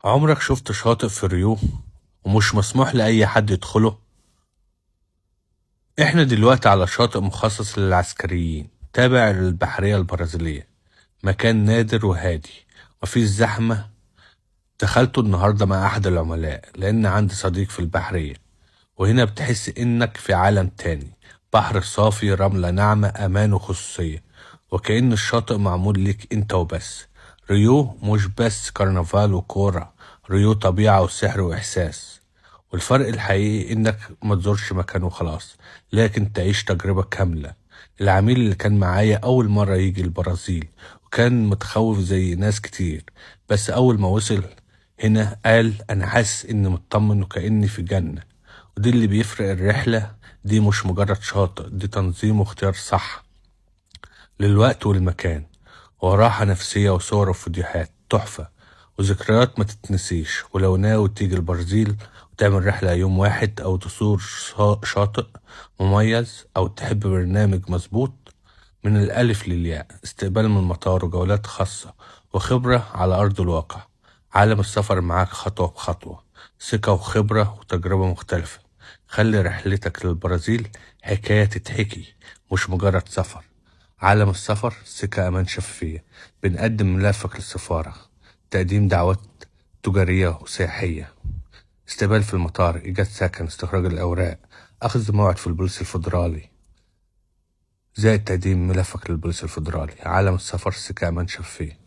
عمرك شفت شاطئ في ريو ومش مسموح لأي حد يدخله؟ احنا دلوقتي على شاطئ مخصص للعسكريين تابع للبحرية البرازيلية. مكان نادر وهادي، مفيش زحمة. دخلته النهاردة مع أحد العملاء لأن عندي صديق في البحرية، وهنا بتحس إنك في عالم تاني. بحر صافي، رملة ناعمة، أمان وخصوصية، وكأن الشاطئ معمول ليك انت وبس. ريو مش بس كرنفال وكورة، ريو طبيعة وسحر وإحساس. والفرق الحقيقي إنك ما تزورش مكان وخلاص، لكن تعيش تجربة كاملة. العميل اللي كان معايا أول مرة يجي البرازيل وكان متخوف زي ناس كتير، بس أول ما وصل هنا قال أنا حاسس إني مطمن وكأني في جنة. ودي اللي بيفرق. الرحلة دي مش مجرد شاطئ، دي تنظيم واختيار صح للوقت والمكان، وراحة نفسية وصور وفيديوهات تحفة وذكريات ما تتنسيش. ولو ناوي تيجي البرازيل وتعمل رحلة يوم واحد أو تزور شاطئ مميز أو تحب برنامج مظبوط من الألف للياء، استقبال من المطار وجولات خاصة وخبرة على أرض الواقع. عالم السفر معاك خطوة بخطوة، ثقة وخبرة وتجربة مختلفة. خلي رحلتك للبرازيل حكاية تتحكي، مش مجرد سفر. عالم السفر سكة أمان شفافية. بنقدم ملفك للسفارة، تقديم دعوات تجارية وسياحية، استقبال في المطار، إيجاد سكن، استخراج الأوراق، أخذ موعد في البوليس الفيدرالي، زائد تقديم ملفك للبوليس الفيدرالي. عالم السفر سكة أمان شفافية.